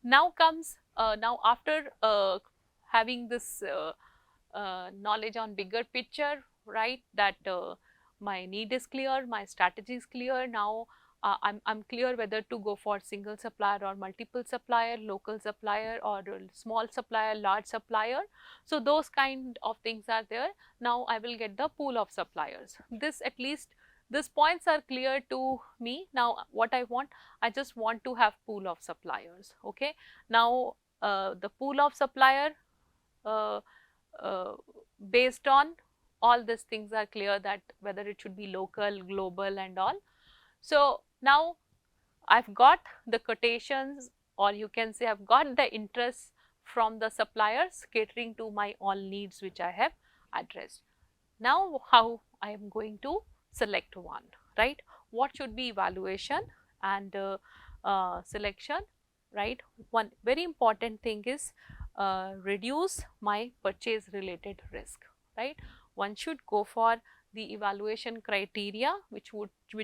Now comes, now after having this knowledge on bigger picture, right, that my need is clear, my strategy is clear. Now I'm clear whether to go for single supplier or multiple supplier, local supplier or small supplier, large supplier. So those kind of things are there. Now I will get the pool of suppliers. This, at least these points are clear to me. Now what I want, I just want to have pool of suppliers. Okay. Now the pool of supplier, uh, uh, based on all these things are clear, that whether it should be local, global and all. So now I've got the quotations, or you can say I've got the interest from the suppliers catering to my all needs which I have addressed. Now how I am going to select one, right? What should be evaluation and selection, right? One very important thing is reduce my purchase related risk, right? One should go for the evaluation criteria which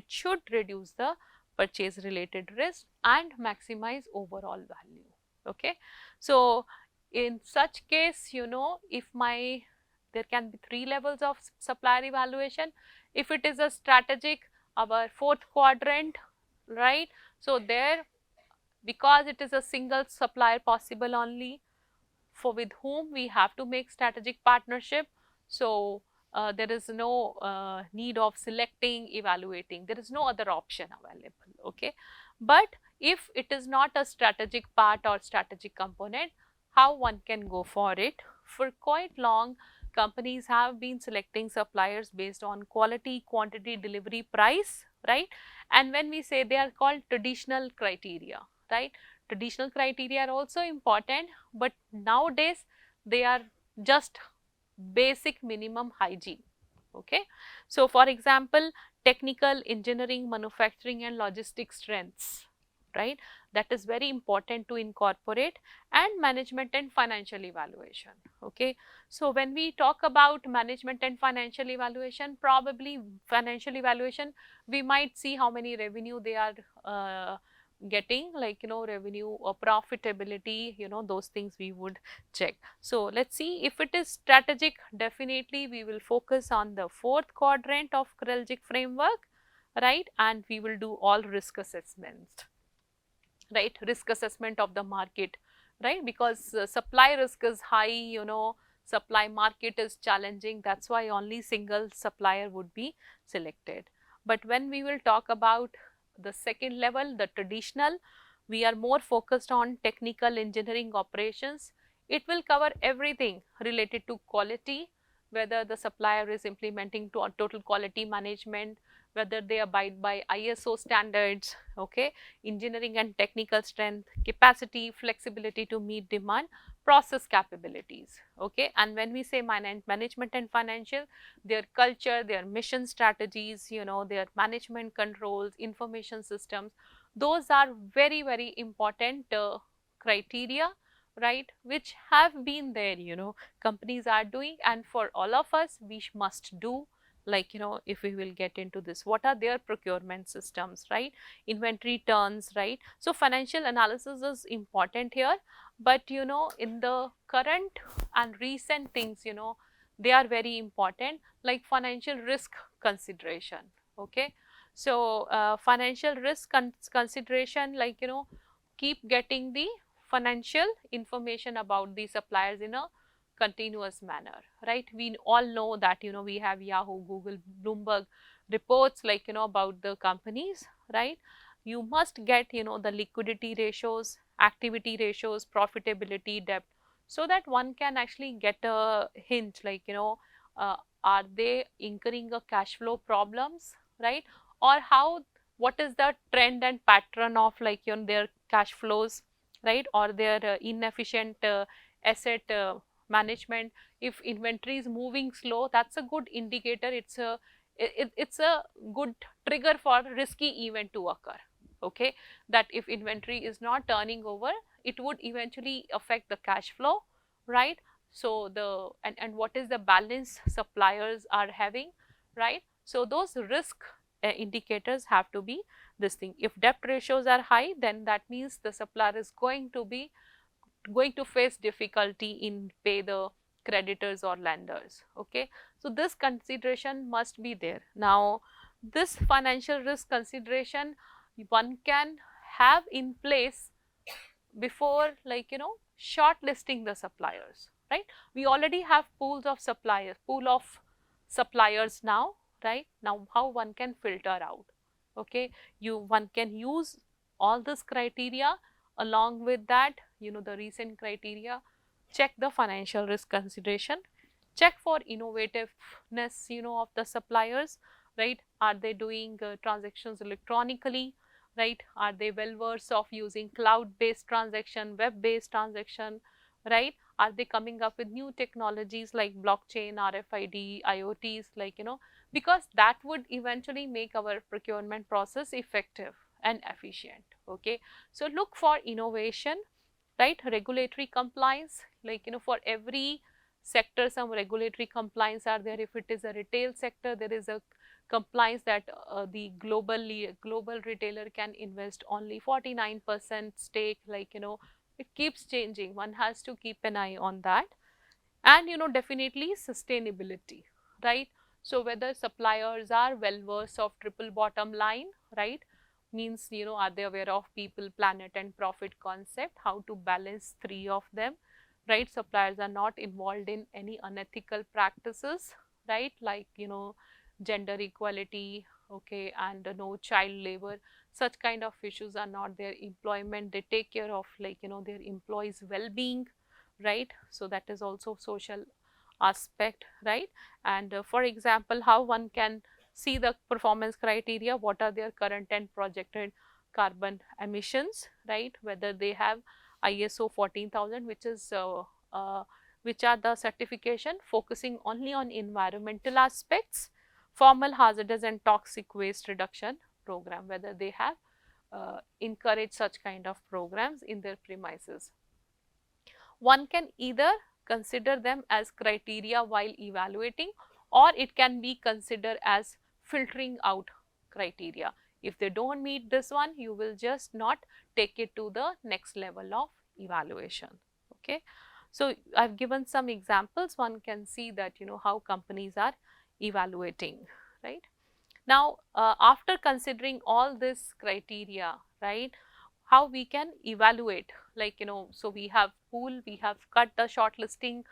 should reduce the purchase related risk and maximize overall value. Okay. So in such case, if my, there can be three levels of supplier evaluation. If it is a strategic, our fourth quadrant, right? So there, because it is a single supplier possible only, for with whom we have to make strategic partnership. So there is no need of selecting, evaluating, there is no other option available. Okay. But if it is not a strategic part or strategic component, how one can go for it? For quite long, companies have been selecting suppliers based on quality, quantity, delivery, price, right? And when we say, they are called traditional criteria, right? Traditional criteria are also important, but nowadays they are just basic minimum hygiene. Okay. So for example, technical, engineering, manufacturing and logistics strengths, right, that is very important to incorporate. And management and financial evaluation. Okay. So when we talk about management and financial evaluation, probably financial evaluation, we might see how many revenue they are getting, like revenue or profitability, those things we would check. So let's see, if it is strategic, definitely we will focus on the fourth quadrant of Kreljic framework, right? And we will do all risk assessments, right? Risk assessment of the market, right? Because supply risk is high, supply market is challenging, that's why only single supplier would be selected. But when we will talk about the second level, the traditional, we are more focused on technical, engineering, operations. It will cover everything related to quality, whether the supplier is implementing to total quality management, whether they abide by ISO standards, okay, engineering and technical strength, capacity, flexibility to meet demand, process capabilities. Okay. And when we say management and financial, their culture, their mission strategies, their management controls, information systems, those are very, very important criteria, right, which have been there, companies are doing, and for all of us, we must do. Like, if we will get into this, what are their procurement systems, right, inventory turns, right? So financial analysis is important here, but in the current and recent things, they are very important, like financial risk consideration. Okay. So financial risk consideration, like, keep getting the financial information about the suppliers in a continuous manner, right? We all know that, we have Yahoo, Google, Bloomberg reports, like, about the companies, right? You must get, the liquidity ratios, activity ratios, profitability, debt, so that one can actually get a hint, like, are they incurring a cash flow problems, right? Or how, what is the trend and pattern of, like, their cash flows, right? Or their inefficient asset management. If inventory is moving slow, that's a good indicator, it's a good trigger for risky event to occur. Okay. That if inventory is not turning over, it would eventually affect the cash flow, right? So the, and what is the balance suppliers are having, right? So those risk indicators have to be this thing. If debt ratios are high, then that means the supplier is going to face difficulty in pay the creditors or lenders. Okay, so this consideration must be there. Now this financial risk consideration one can have in place before, like, shortlisting the suppliers, right? We already have pool of suppliers now, right? Now how one can filter out? Okay, one can use all this criteria. Along with that, the recent criteria, check the financial risk consideration, check for innovativeness, of the suppliers, right? Are they doing transactions electronically, right? Are they well versed of using cloud based transaction, web based transaction, right? Are they coming up with new technologies like blockchain, RFID, IoTs, like, because that would eventually make our procurement process effective and efficient. Okay, so look for innovation, right? Regulatory compliance, like, for every sector some regulatory compliance are there. If it is a retail sector, there is a compliance that the global retailer can invest only 49% stake, like, it keeps changing, one has to keep an eye on that. And definitely sustainability, right? So whether suppliers are well versed of triple bottom line, right? Means, are they aware of people, planet and profit concept, how to balance three of them, right? Suppliers are not involved in any unethical practices, right? Like, gender equality, okay, and no child labor, such kind of issues are not there. Employment, they take care of, like, their employees well-being, right? So that is also social aspect, right? And for example, how one can see the performance criteria, what are their current and projected carbon emissions, right? Whether they have ISO 14000, which are the certification focusing only on environmental aspects, formal hazardous and toxic waste reduction program, whether they have encouraged such kind of programs in their premises. One can either consider them as criteria while evaluating, or it can be considered as filtering out criteria. If they don't meet this one, you will just not take it to the next level of evaluation. Okay, so I've given some examples. One can see that, how companies are evaluating, right? Now after considering all this criteria, right, how we can evaluate, like, so we have pool, we have cut the shortlisting,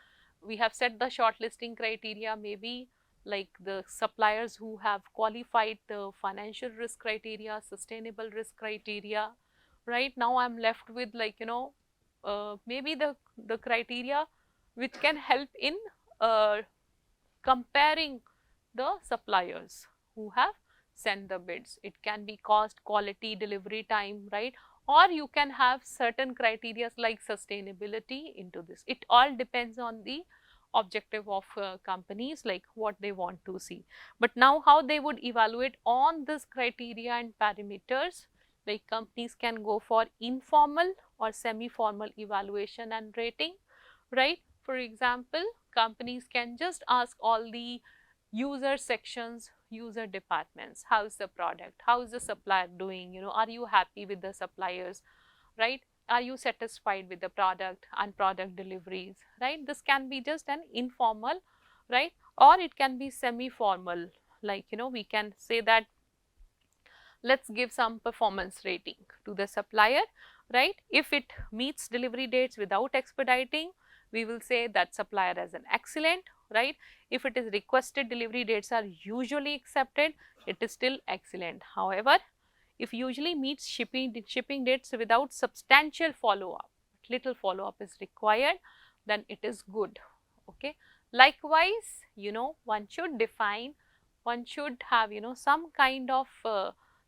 we have set the shortlisting criteria, maybe like the suppliers who have qualified the financial risk criteria, sustainable risk criteria, right? Now I'm left with, like, maybe the criteria which can help in comparing the suppliers who have sent the bids. It can be cost, quality, delivery time, right? Or you can have certain criteria like sustainability into this. It all depends on the objective of companies, like what they want to see. But now how they would evaluate on this criteria and parameters, like companies can go for informal or semi-formal evaluation and rating, right? For example, companies can just ask all the user sections, user departments, how is the product, how is the supplier doing, are you happy with the suppliers, right? Are you satisfied with the product and product deliveries, right? This can be just an informal, right? Or it can be semi-formal, like, we can say that let's give some performance rating to the supplier, right? If it meets delivery dates without expediting, we will say that supplier as an excellent, right? If it is requested delivery dates are usually accepted, it is still excellent. However, if usually meets shipping dates without substantial follow-up, little follow-up is required, then it is good. Okay. Likewise, one should define, one should have, some kind of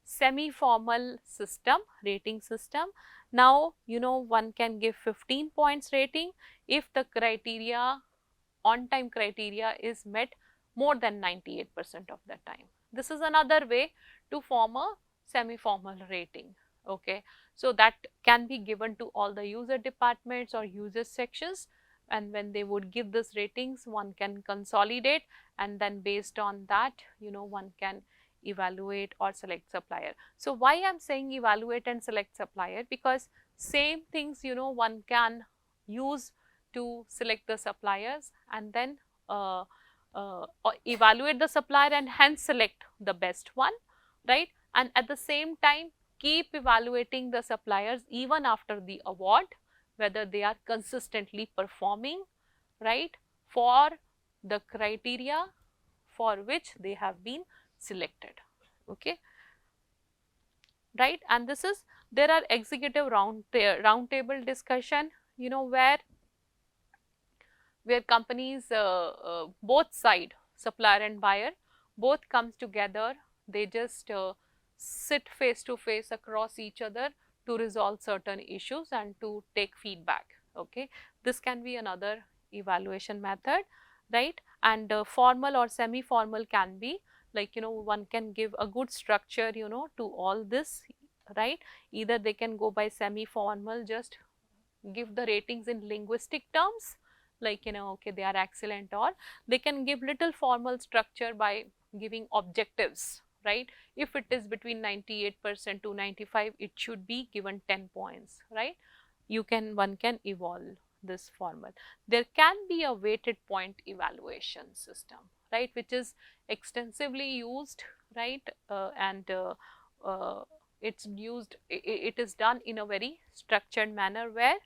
semi-formal system, rating system. Now, one can give 15 points rating if the criteria, on time criteria is met more than 98% of the time. This is another way to form a semi-formal rating. Okay, so that can be given to all the user departments or user sections, and when they would give this ratings, one can consolidate, and then based on that, one can evaluate or select supplier. So why I am saying evaluate and select supplier, because same things, you know, one can use to select the suppliers and then or evaluate the supplier and hence select the best one, right? And at the same time keep evaluating the suppliers even after the award, whether they are consistently performing, right, for the criteria for which they have been selected, okay, right. And this is, there are executive round table discussion, you know, where companies, both side, supplier and buyer, both comes together, they just sit face to face across each other to resolve certain issues and to take feedback, okay. This can be another evaluation method, right. And formal or semi formal can be like, you know, one can give a good structure, you know, to all this, right. Either they can go by semi formal, just give the ratings in linguistic terms, like, you know, okay, they are excellent, or they can give little formal structure by giving objectives, right. If it is between 98% to 95, it should be given 10 points, right. You can, one can evolve this formal. There can be a weighted point evaluation system, right, which is extensively used, right, and it's used, it is done in a very structured manner, where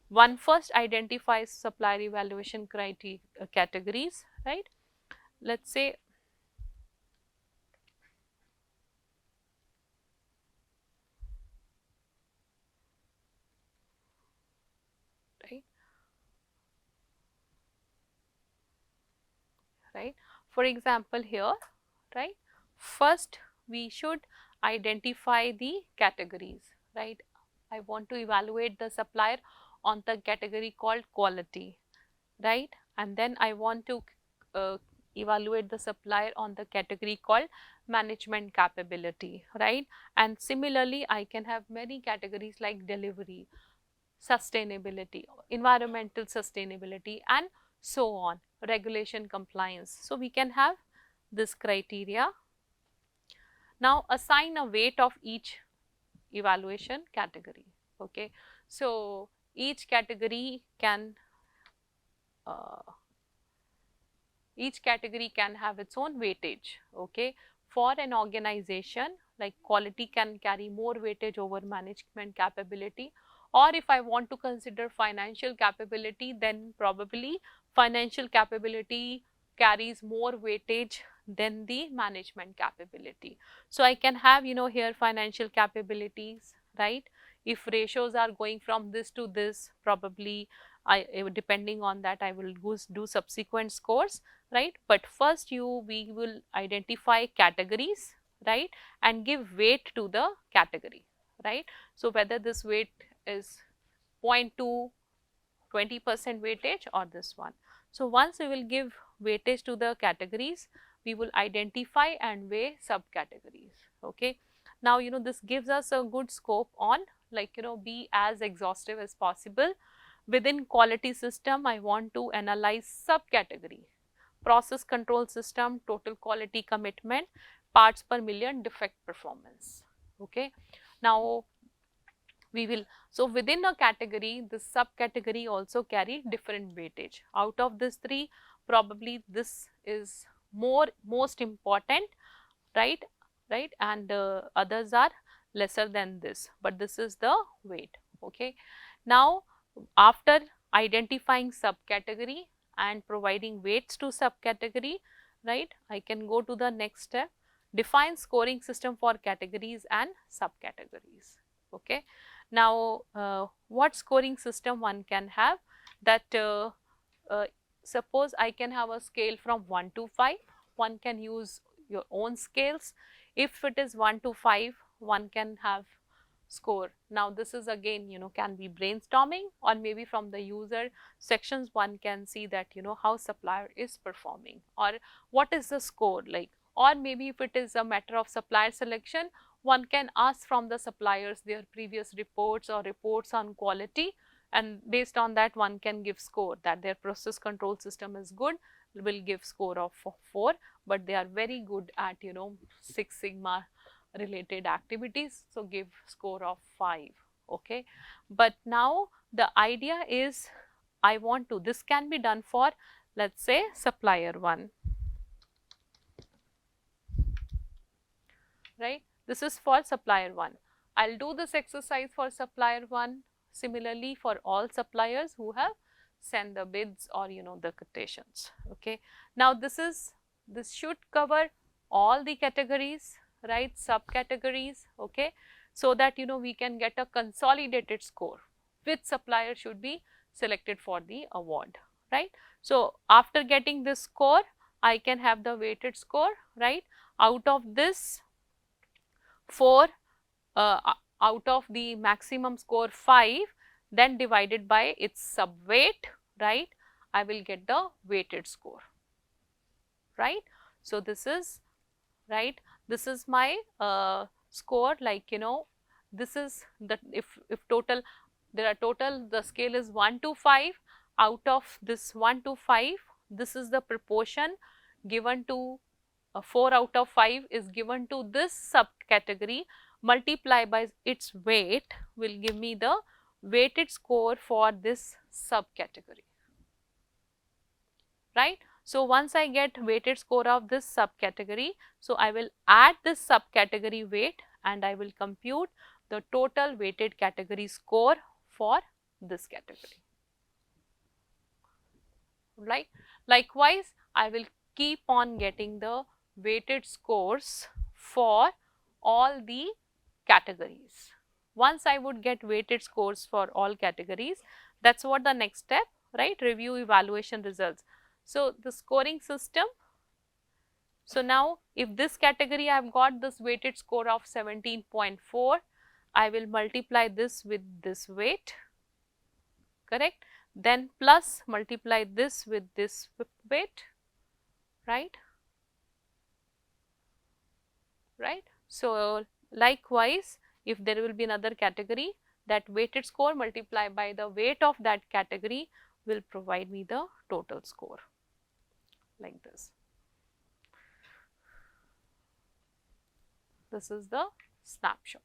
one first identifies supplier evaluation criteria categories, right. Let's say, right, right. For example, here, right, first we should identify the categories, right. I want to evaluate the supplier on the category called quality, right. And then I want to uh, evaluate the supplier on the category called management capability, right. And similarly I can have many categories like delivery, sustainability, environmental sustainability, and so on, regulation compliance. So we can have this criteria. Now assign a weight of each evaluation category, okay. So each category can uh, each category can have its own weightage, okay. For an organization, like quality can carry more weightage over management capability, or if I want to consider financial capability, then probably financial capability carries more weightage than the management capability. So I can have, you know, here financial capabilities, right. If ratios are going from this to this, probably depending on that I will do subsequent scores, right. But first we will identify categories, right, and give weight to the category, right. So whether this weight is 0.2, 20% weightage, or this one. So once we will give weightage to the categories, we will identify and weigh subcategories, okay. Now, you know, this gives us a good scope on, like, you know, be as exhaustive as possible. Within quality system, I want to analyze subcategory, process control system, total quality commitment, parts per million, defect performance, okay. Now we will, so within a category, this subcategory also carry different weightage. Out of this three, probably this is most important, right, right, and others are lesser than this, but this is the weight, okay. Now after identifying subcategory and providing weights to subcategory, right, I can go to the next step, define scoring system for categories and subcategories, okay. Now what scoring system one can have, that uh, suppose I can have a scale from 1 to 5, one can use your own scales. If it is 1 to 5, one can have score. Now this is again, you know, can be brainstorming, or maybe from the user sections one can see that, you know, how supplier is performing, or what is the score like, or maybe if it is a matter of supplier selection, one can ask from the suppliers their previous reports or reports on quality, and based on that one can give score, that their process control system is good, will give score of 4. but they are very good at Six Sigma related activities, so give score of 5. Okay, but now the idea is I want to, this can be done for, let's say, supplier 1, right? This is for supplier 1. I'll do this exercise for supplier 1, similarly for all suppliers who have sent the bids or the quotations. Okay, now this should cover all the categories, right, subcategories. Okay, so that we can get a consolidated score which supplier should be selected for the award, right? So after getting this score, I can have the weighted score, right? Out of this 4, out of the maximum score 5, then divided by its subweight, right, I will get the weighted score, right. So this is, right, this is my score, like this is the, if total, there are total, the scale is 1 to 5, out of this 1 to 5, this is the proportion given to 4 out of 5 is given to this subcategory, multiply by its weight will give me the weighted score for this subcategory, right. So once I get weighted score of this subcategory, so I will add this subcategory weight and I will compute the total weighted category score for this category, right. Likewise, I will keep on getting the weighted scores for all the categories. Once I would get weighted scores for all categories, that's what the next step, right, review evaluation results. So the scoring system, so now if this category I have got this weighted score of 17.4, I will multiply this with this weight, correct, then plus multiply this with this weight, right. Right. So likewise, if there will be another category, that weighted score multiplied by the weight of that category will provide me the total score, like this. This is the snapshot.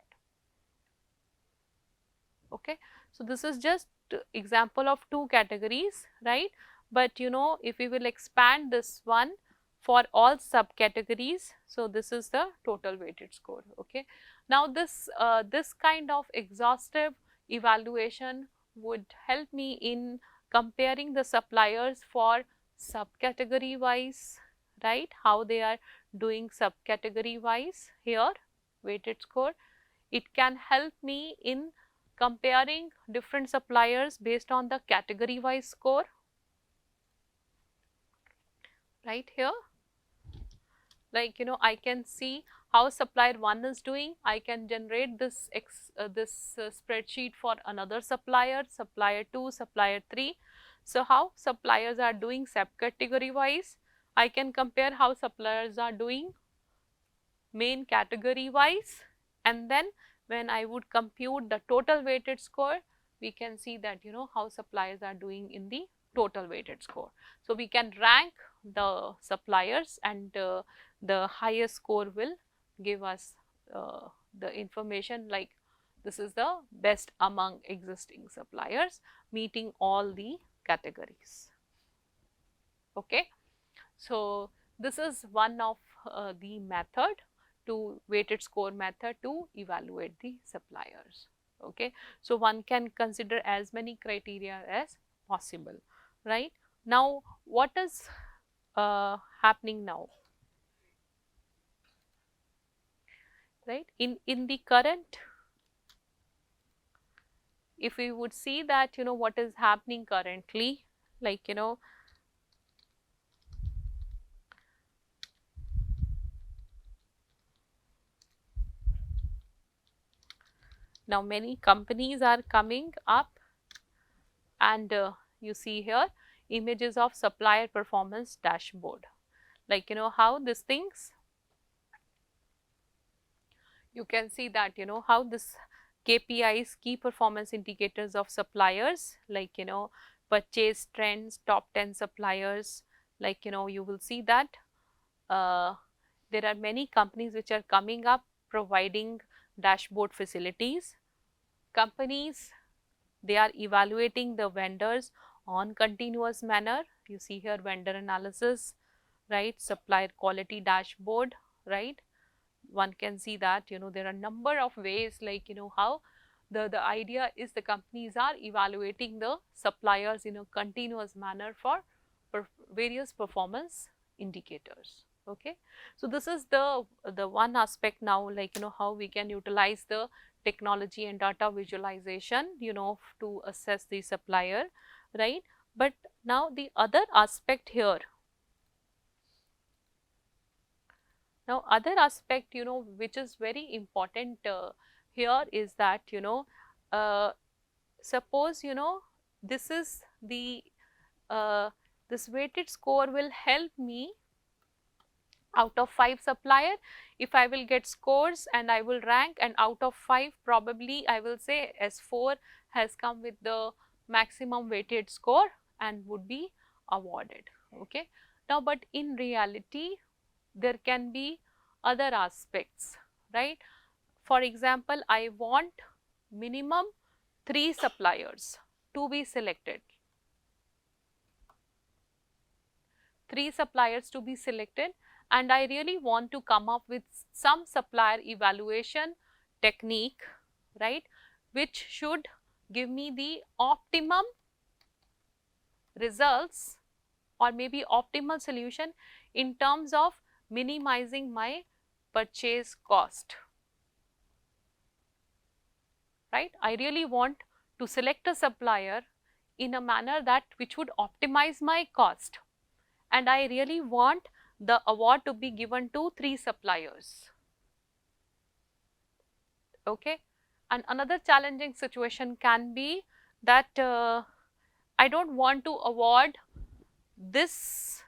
Okay. So this is just example of 2 categories, right, but if we will expand this one for all subcategories, so this is the total weighted score. Okay. Now this this kind of exhaustive evaluation would help me in comparing the suppliers for subcategory wise, right, how they are doing subcategory wise here, weighted score. It can help me in comparing different suppliers based on the category wise score, right here. Like I can see how supplier 1 is doing. I can generate this spreadsheet for another supplier, supplier 2, supplier 3. So how suppliers are doing subcategory wise, I can compare how suppliers are doing main category wise, and then when I would compute the total weighted score, we can see that how suppliers are doing in the total weighted score. So we can rank the suppliers, and the highest score will give us the information like this is the best among existing suppliers meeting all the categories. Okay. So this is one of the method, to weighted score method, to evaluate the suppliers. Okay. So one can consider as many criteria as possible, right. Now what is happening now, right, in the current, if we would see that what is happening currently, like now many companies are coming up, and you see here images of supplier performance dashboard, like how these things, you can see that how this KPIs, key performance indicators of suppliers, like purchase trends, top 10 suppliers, like you will see that there are many companies which are coming up providing dashboard facilities. Companies, they are evaluating the vendors on continuous manner. You see here vendor analysis, right, supplier quality dashboard, right. One can see that there are number of ways, like how the idea is the companies are evaluating the suppliers in a continuous manner for various performance indicators. Okay, so this is the one aspect now, like how we can utilize the technology and data visualization to assess the supplier, right. But now the other aspect here, now other aspect which is very important here is that suppose this is the this weighted score will help me out of 5 supplier. If I will get scores and I will rank, and out of 5 probably I will say S4 has come with the maximum weighted score and would be awarded. Okay. Now, but in reality there can be other aspects, right. For example, I want minimum 3 suppliers to be selected, 3 suppliers to be selected, and I really want to come up with some supplier evaluation technique, right, which should give me the optimum results or maybe optimal solution in terms of minimizing my purchase cost, right. I really want to select a supplier in a manner that which would optimize my cost, and I really want the award to be given to 3 suppliers. Okay. And another challenging situation can be that I do not want to award this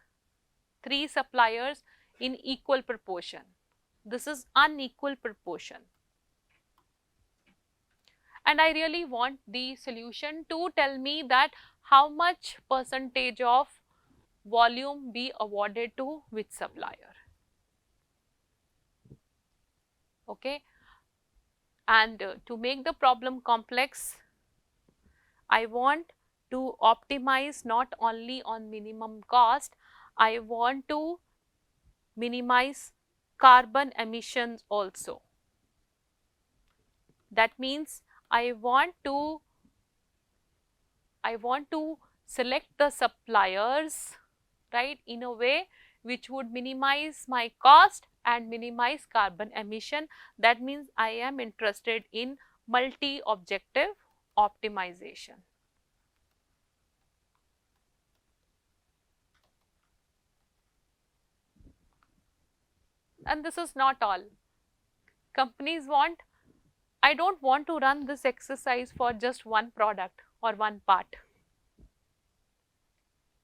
3 suppliers in equal proportion. This is unequal proportion. And I really want the solution to tell me that how much percentage of volume be awarded to which supplier. Okay. And to make the problem complex, I want to optimize not only on minimum cost, I want to minimize carbon emissions also. That means I want to select the suppliers, right, in a way which would minimize my cost and minimize carbon emission. That means I am interested in multi-objective optimization. And this is not all. Companies want, I don't want to run this exercise for just one product or one part.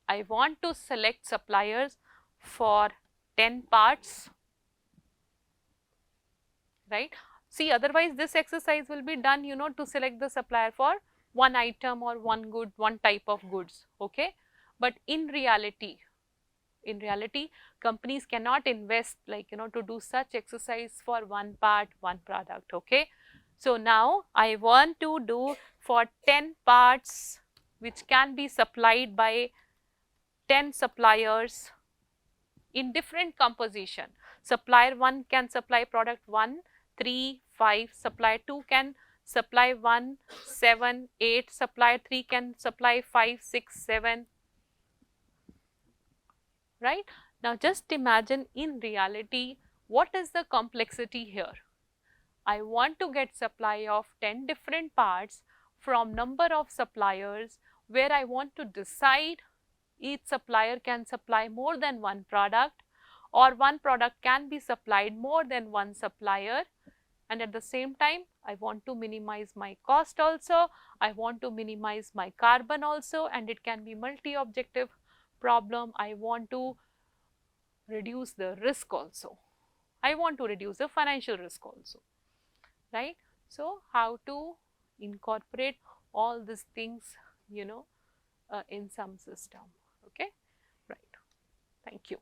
I want to select suppliers for 10 parts, right. See, otherwise this exercise will be done to select the supplier for one item or one good, one type of goods. Okay. But in reality companies cannot invest like to do such exercise for one part, one product. Okay. So now I want to do for 10 parts which can be supplied by 10 suppliers in different composition. Supplier 1 can supply product 1, 3, 5, supplier 2 can supply 1, 7, 8, supplier 3 can supply 5, 6, 7, right. Now just imagine in reality what is the complexity here. I want to get supply of 10 different parts from number of suppliers, where I want to decide each supplier can supply more than one product, or one product can be supplied more than one supplier, and at the same time I want to minimize my cost also, I want to minimize my carbon also, and it can be multi-objective problem. I want to reduce the risk also, I want to reduce the financial risk also, right. So how to incorporate all these things in some system. Okay, right. Thank you.